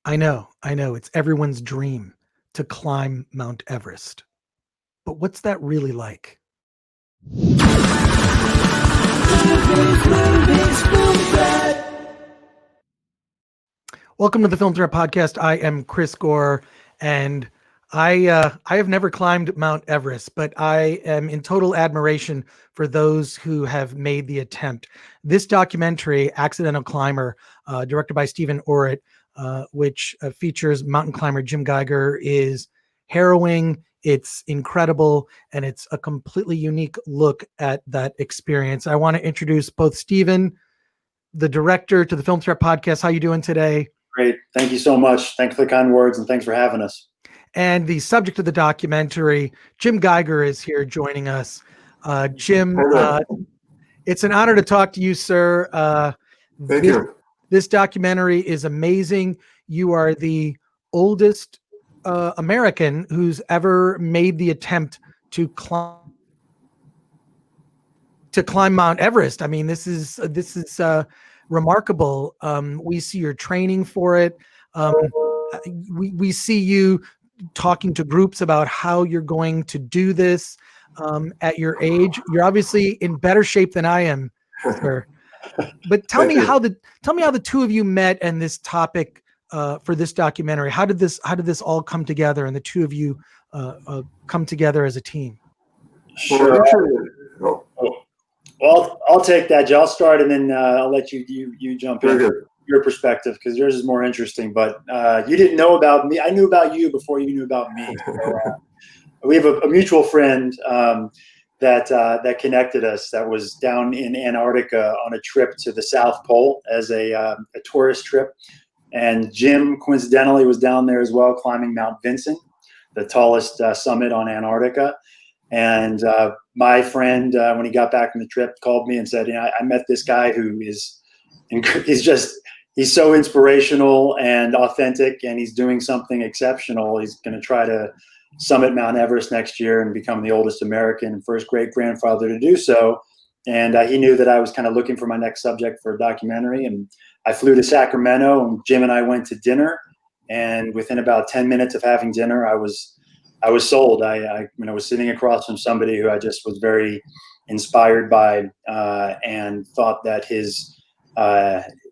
I know. It's everyone's dream to climb Mount Everest. But what's that really like? Welcome to the Film Threat Podcast. I am Chris Gore, and I have never climbed Mount Everest, but I am in total admiration for those who have made the attempt. This documentary, Accidental Climber, directed by Steven Oritt, which features mountain climber Jim Geiger, is harrowing. It's incredible, and it's a completely unique look at that experience. I want to introduce both Steven, the director, to the Film Threat Podcast. How you doing today? Great. Thank you so much. Thanks for the kind words, and thanks for having us. And the subject of the documentary, Jim Geiger, is here joining us. Jim, it's an honor to talk to you, sir. Thank you. This documentary is amazing. You are the oldest American who's ever made the attempt to climb Mount Everest. I mean, this is remarkable. We see your training for it. We see you talking to groups about how you're going to do this at your age. You're obviously in better shape than I am, sir. But tell me how the two of you met and this topic for this documentary. How did this all come together, and the two of you come together as a team? Sure. Well, I'll take that, Joe. I'll start, and then I'll let you jump in. Your perspective, because yours is more interesting. But you didn't know about me. I knew about you before you knew about me. So, we have a mutual friend that connected us. That was down in Antarctica on a trip to the South Pole as a tourist trip, and Jim coincidentally was down there as well, climbing Mount Vincent, the tallest summit on Antarctica. And my friend, when he got back from the trip, called me and said, I met this guy who he's so inspirational and authentic, and he's doing something exceptional. He's going to try to summit Mount Everest next year and become the oldest American and first great-grandfather to do so. And he knew that I was kind of looking for my next subject for a documentary. And I flew to Sacramento, and Jim and I went to dinner. And within about 10 minutes of having dinner, I was sold. I was sitting across from somebody who I just was very inspired by, and thought that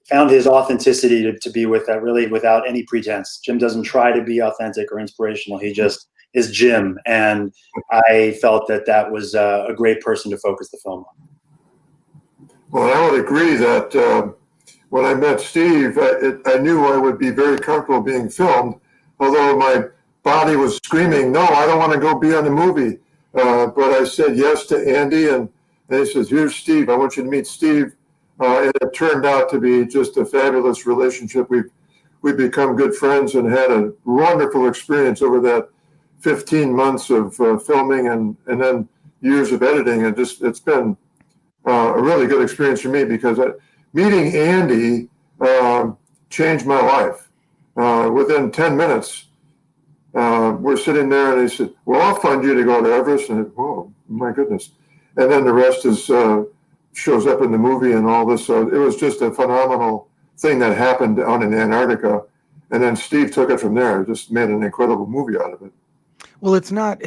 found his authenticity to be with that, really without any pretense. Jim doesn't try to be authentic or inspirational. He just is Jim. And I felt that was a great person to focus the film on. Well, I would agree that when I met Steve, I knew I would be very comfortable being filmed, although my body was screaming, no, I don't want to go be on the movie. But I said yes to Andy, and he says, here's Steve. I want you to meet Steve. And it turned out to be just a fabulous relationship. We've become good friends and had a wonderful experience over that 15 months of filming and then years of editing. And it's been a really good experience for me, because meeting Andy changed my life. Within 10 minutes, we're sitting there, and he said, well, I'll fund you to go to Everest. And whoa, my goodness. And then the rest is shows up in the movie and all this. So it was just a phenomenal thing that happened down in Antarctica. And then Steve took it from there, just made an incredible movie out of it. Well, it's not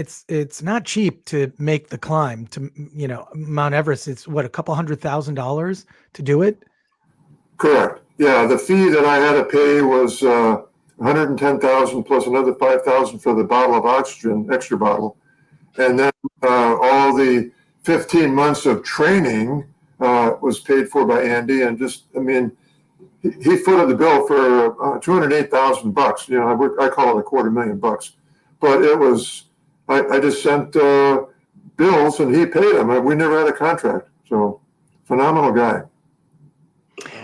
cheap to make the climb to, Mount Everest. It's what, a couple $100,000 to do it? Correct. Yeah. The fee that I had to pay was $110,000 plus another $5,000 for the bottle of oxygen, extra bottle. And then all the 15 months of training was paid for by Andy, and he footed the bill for $208,000. I call it $250,000, but it was I just sent bills and he paid them. We never had a contract, so phenomenal guy.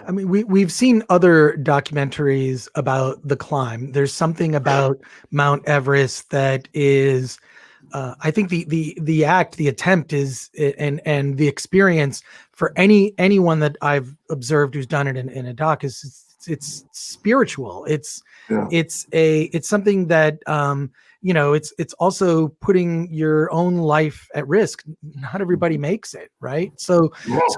I mean, we've seen other documentaries about the climb. There's something about Mount Everest that is. I think the attempt is, and the experience for anyone that I've observed who's done it in a doc it's spiritual. It's something that it's also putting your own life at risk. Not everybody makes it, right? So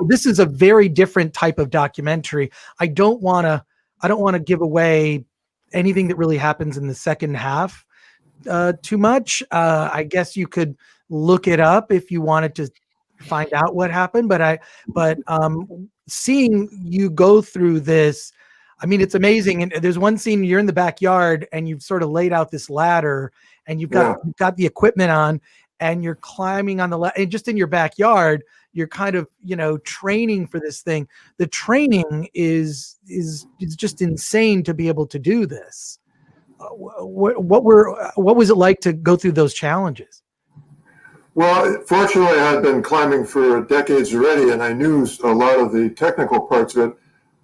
this is a very different type of documentary. I don't want to give away anything that really happens in the second half too much. I guess you could look it up if you wanted to find out what happened, but seeing you go through this, I mean, it's amazing. And there's one scene you're in the backyard and you've sort of laid out this ladder and you've got the equipment on and you're climbing on the ladder, and just in your backyard, you're kind of, training for this thing. The training is just insane to be able to do this. What was it like to go through those challenges? Well, fortunately, I had been climbing for decades already, and I knew a lot of the technical parts of it,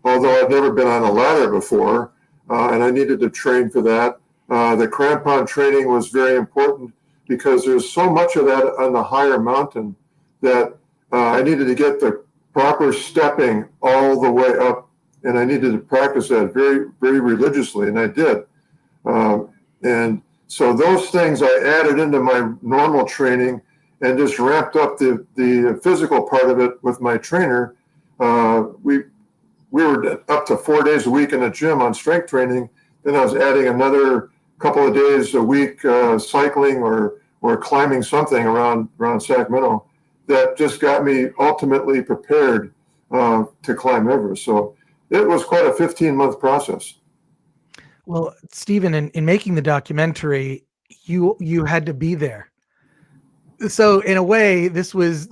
although I'd never been on a ladder before, and I needed to train for that. The crampon training was very important because there's so much of that on the higher mountain that I needed to get the proper stepping all the way up, and I needed to practice that very, very religiously, and I did. And so those things I added into my normal training and just ramped up the physical part of it with my trainer. We were up to 4 days a week in the gym on strength training. Then I was adding another couple of days a week cycling or climbing something around Sacramento. That just got me ultimately prepared to climb Everest. So it was quite a 15-month process. Well, Steven, in making the documentary, you had to be there. So in a way, this was,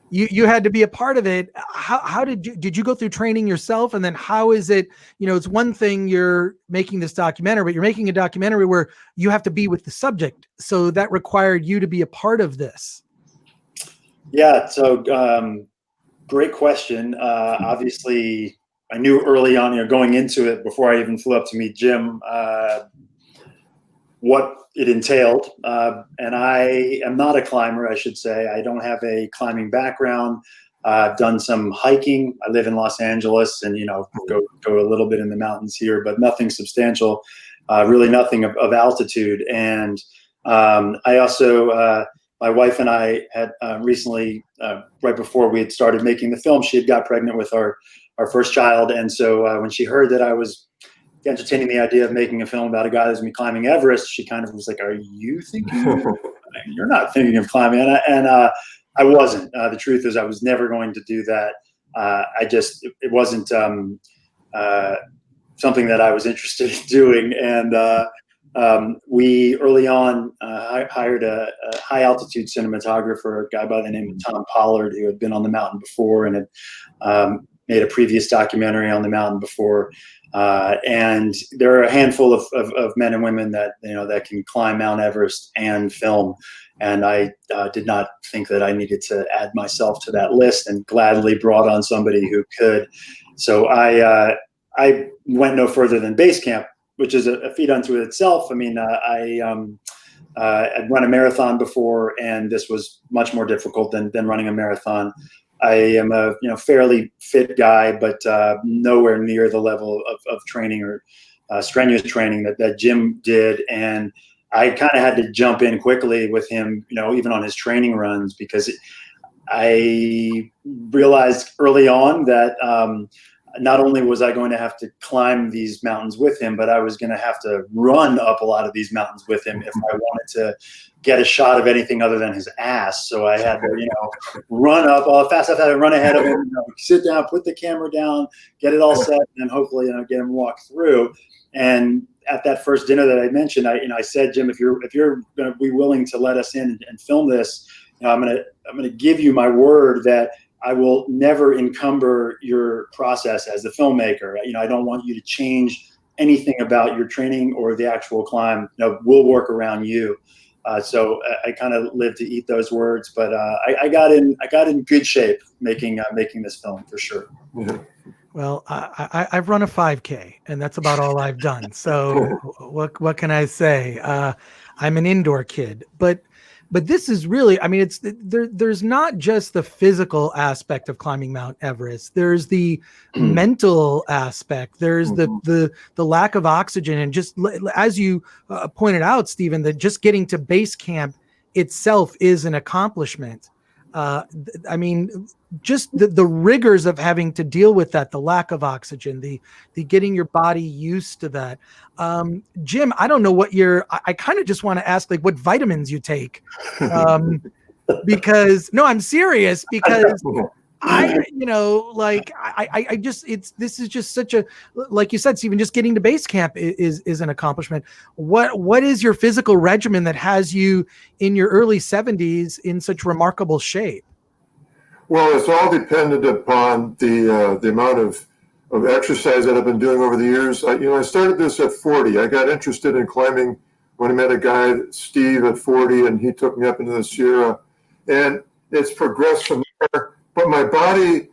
you had to be a part of it. How did you go through training yourself? And then how is it, it's one thing you're making this documentary, but you're making a documentary where you have to be with the subject. So that required you to be a part of this. Yeah. So great question. Obviously, I knew early on, going into it before I even flew up to meet Jim, what it entailed. And I am not a climber, I should say. I don't have a climbing background. I've done some hiking. I live in Los Angeles and, go a little bit in the mountains here, but nothing substantial, really nothing of altitude. And I also, my wife and I had recently, right before we had started making the film, she had got pregnant with our first child. And so when she heard that I was entertaining the idea of making a film about a guy who's been climbing Everest, she kind of was like, "Are you thinking? You're not thinking of climbing." And I wasn't. The truth is, I was never going to do that. It wasn't something that I was interested in doing. And we early on hired a high altitude cinematographer, a guy by the name of Tom Pollard, who had been on the mountain before and had made a previous documentary on the mountain before. And there are a handful of men and women that, that can climb Mount Everest and film. And I did not think that I needed to add myself to that list, and gladly brought on somebody who could. So I went no further than base camp, which is a feat unto itself. I mean, I'd run a marathon before, and this was much more difficult than running a marathon. I am a fairly fit guy, but nowhere near the level of training or strenuous training that Jim did. And I kind of had to jump in quickly with him, even on his training runs, because I realized early on that not only was I going to have to climb these mountains with him, but I was going to have to run up a lot of these mountains with him if I wanted to get a shot of anything other than his ass. So I had to, run up all fast. I had to run ahead of him, sit down, put the camera down, get it all set, and then hopefully, get him walk through. And at that first dinner that I mentioned, I said, Jim, if you're going to be willing to let us in and film this, I'm going to give you my word that I will never encumber your process as the filmmaker. I don't want you to change anything about your training or the actual climb. We'll work around you. So I kind of lived to eat those words, but I got in good shape making this film for sure. Well, I've run a 5K, and that's about all I've done. So what can I say? I'm an indoor kid, but this is really, I mean, there's not just the physical aspect of climbing Mount Everest. There's the mental aspect. There's the lack of oxygen. And just as you pointed out, Steven, that just getting to base camp itself is an accomplishment. I mean, just the rigors of having to deal with that, the lack of oxygen, the getting your body used to that. Jim, I don't know what I kind of just want to ask, like, what vitamins you take, because no, I'm serious, because this is just such a, like you said, Steven, just getting to base camp is an accomplishment. What is your physical regimen that has you in your early 70s in such remarkable shape? Well, it's all dependent upon the amount of exercise that I've been doing over the years. I started this at 40. I got interested in climbing when I met a guy, Steve, at 40, and he took me up into the Sierra, and it's progressed from there. But my body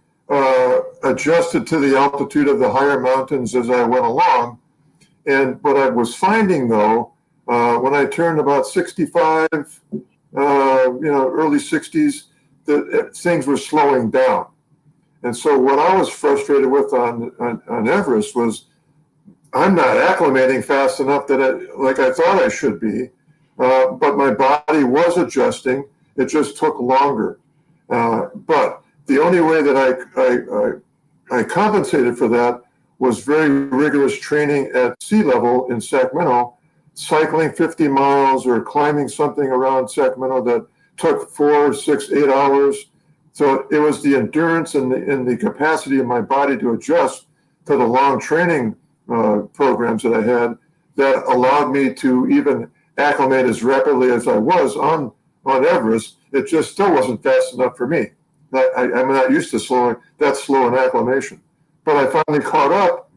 adjusted to the altitude of the higher mountains as I went along. And what I was finding, though, when I turned about 65, early 60s, that things were slowing down. And so what I was frustrated with on Everest was I'm not acclimating fast enough like I thought I should be. But my body was adjusting. It just took longer. But the only way that I compensated for that was very rigorous training at sea level in Sacramento, cycling 50 miles or climbing something around Sacramento that took 4, 6, 8 hours. So it was the endurance and the capacity of my body to adjust to the long training programs that I had that allowed me to even acclimate as rapidly as I was on Everest. It just still wasn't fast enough for me. I'm not used to that slow in acclimation. But I finally caught up,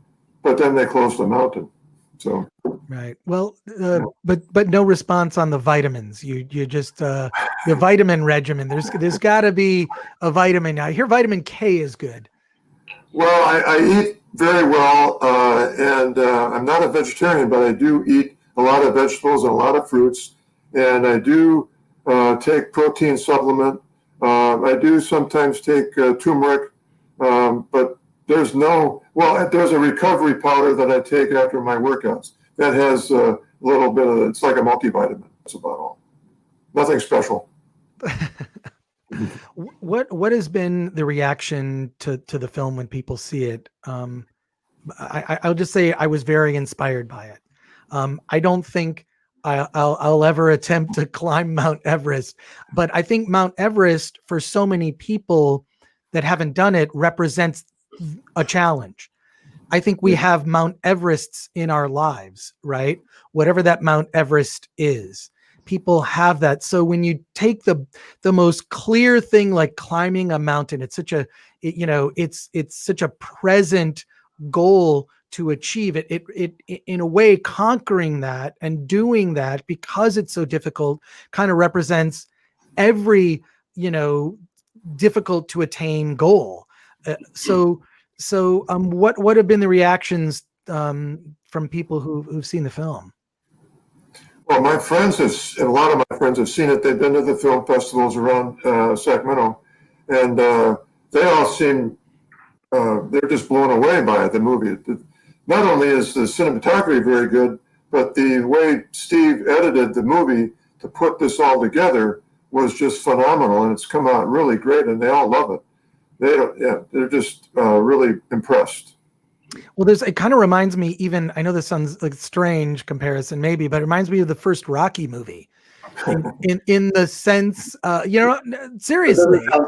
but then they closed the mountain. So right. Well, but no response on the vitamins. You just the vitamin regimen. There's got to be a vitamin. I hear vitamin K is good. Well, I eat very well, and I'm not a vegetarian, but I do eat a lot of vegetables and a lot of fruits, and I do take protein supplement. I do sometimes take turmeric, but there's a recovery powder that I take after my workouts that has a little bit of, it's like a multivitamin. That's about all. Nothing special. What has been the reaction to the film when people see it? I'll just say I was very inspired by it. I don't think I'll ever attempt to climb Mount Everest, but I think Mount Everest, for so many people that haven't done it, represents a challenge. I think we have Mount Everests in our lives, right? Whatever that Mount Everest is, people have that. So when you take the most clear thing, like climbing a mountain, it's such a, it's such a present goal to achieve it. It in a way, conquering that and doing that, because it's so difficult, kind of represents every, difficult to attain goal. So what have been the reactions from people who've seen the film? Well, a lot of my friends have seen it. They've been to the film festivals around Sacramento, and they all seem, they're just blown away by it, the movie. Not only is the cinematography very good, but the way Steve edited the movie to put this all together was just phenomenal, and it's come out really great, and they all love it. They're just really impressed. Well, it kind of reminds me, even, I know this sounds like a strange comparison maybe, but it reminds me of the first Rocky movie in the sense, seriously. I'll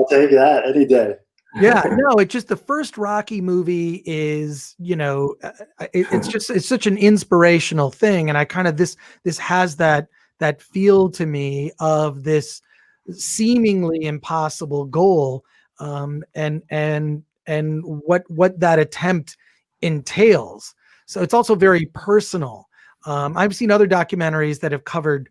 take that any day. Yeah, no, it's just the first Rocky movie is, it's such an inspirational thing. And I kind of, this has that feel to me of this seemingly impossible goal. And what that attempt entails. So it's also very personal. I've seen other documentaries that have covered,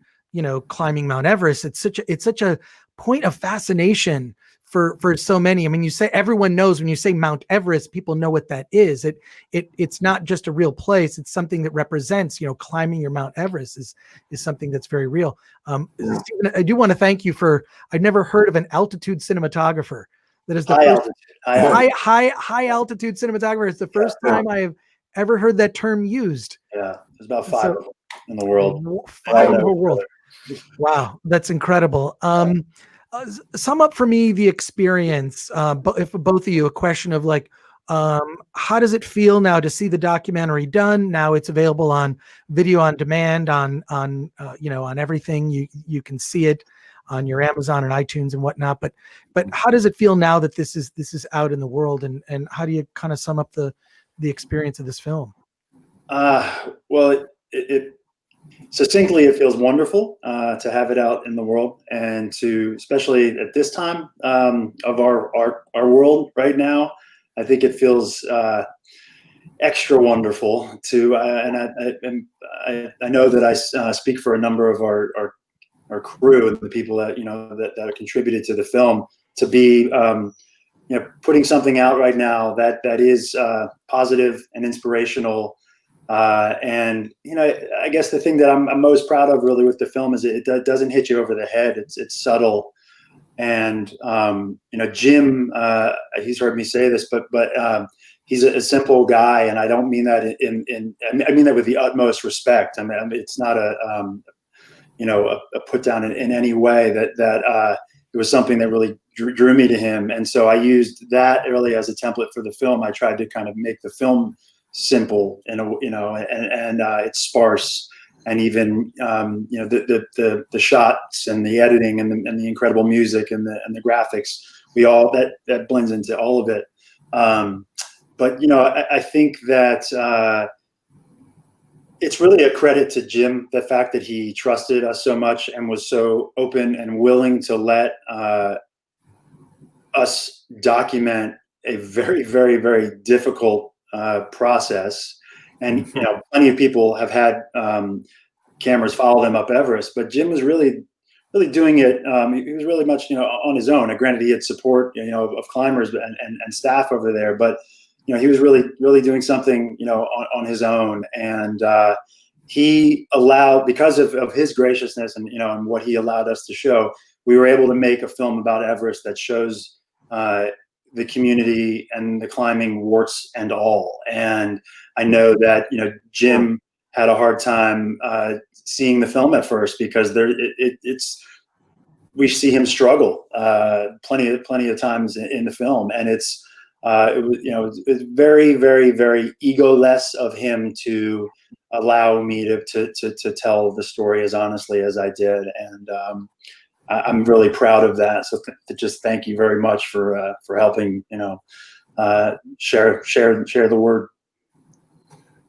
climbing Mount Everest. It's such a point of fascination for so many. I mean, everyone knows when you say Mount Everest, people know what that is. It's not just a real place. It's something that represents, climbing your Mount Everest is something that's very real. Steven, I do want to thank you I've never heard of an altitude cinematographer. That is the high altitude cinematographer. It's the first time I have ever heard that term used. Yeah, there's about 5 of them in the world. 5 in the whole world. Wow, that's incredible. Sum up for me the experience, if both of you, a question of like, how does it feel now to see the documentary done? Now it's available on video on demand, on on everything. You can see it on your Amazon and iTunes and whatnot. But how does it feel now that this is out in the world, and how do you kind of sum up the experience of this film? Well, it succinctly, it feels wonderful to have it out in the world, and to, especially at this time of our world right now, I think it feels extra wonderful to, and I know that I speak for a number of our crew and the people that that are contributed to the film, to be putting something out right now that is positive and inspirational. And I guess the thing that I'm most proud of really with the film is it doesn't hit you over the head. It's subtle, and Jim, he's heard me say this, but he's a simple guy, and I don't mean that I mean that with the utmost respect. I mean, it's not a put down in any way. That it was something that really drew me to him, and so I used that really as a template for the film. I tried to kind of make the film simple and it's sparse, and even the shots and the editing and the incredible music and the graphics, that blends into all of it. But I think that it's really a credit to Jim, the fact that he trusted us so much and was so open and willing to let us document a very, very, very difficult process. And plenty of people have had cameras follow them up Everest, but Jim was really doing it. He was really much on his own. And granted, he had support of climbers and staff over there, but he was really doing something on his own. And he allowed, because of his graciousness and and what he allowed us to show, we were able to make a film about Everest that shows the community and the climbing, warts and all. And I know that Jim had a hard time seeing the film at first, because we see him struggle plenty of times in the film, and it was very, very, very egoless of him to allow me to tell the story as honestly as I did, and I'm really proud of that. So just thank you very much for helping share the word.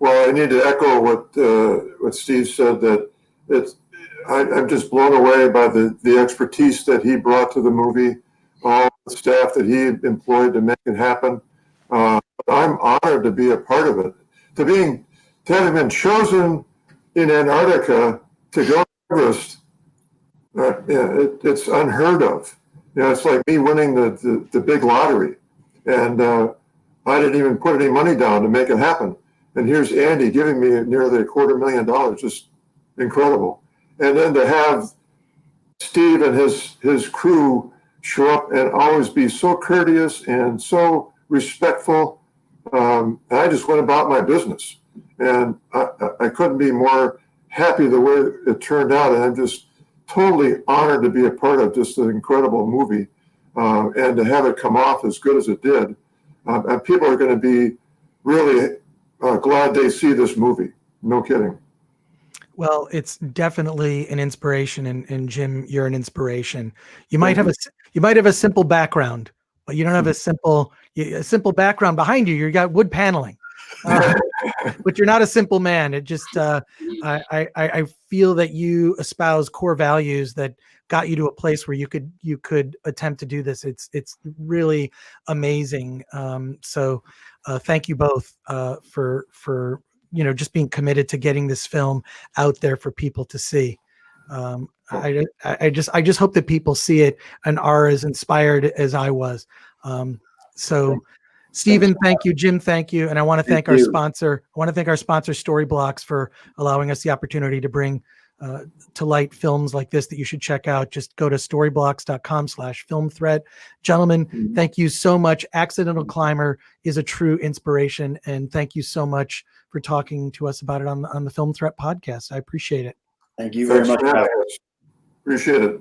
Well, I need to echo what Steve said, that I'm just blown away by the expertise that he brought to the movie, all the staff that he employed to make it happen. I'm honored to be a part of it. To have been chosen in Antarctica to go to Everest, it's unheard of. It's like me winning the big lottery, and I didn't even put any money down to make it happen. And here's Andy giving me nearly $250,000, just incredible. And then to have Steve and his crew show up and always be so courteous and so respectful. I just went about my business, and I couldn't be more happy the way it turned out. And I'm just totally honored to be a part of just an incredible movie, and to have it come off as good as it did. And people are going to be really glad they see this movie. No kidding. Well, it's definitely an inspiration, and Jim, you're an inspiration. You might have a simple background, but you don't have a simple background behind you. You got wood paneling, but you're not a simple man. It just I feel that you espouse core values that got you to a place where you could attempt to do this. It's really amazing. So thank you both for just being committed to getting this film out there for people to see. I just hope that people see it and are as inspired as I was. So Steven, thank you. Jim, thank you. And I want to thank our sponsor. I want to thank our sponsor, Storyblocks, for allowing us the opportunity to bring to light films like this that you should check out. Just go to storyblocks.com/film threat. Gentlemen, thank you so much. Accidental Climber is a true inspiration. And thank you so much for talking to us about it on the Film Threat podcast. I appreciate it. Thank you very much. Appreciate it.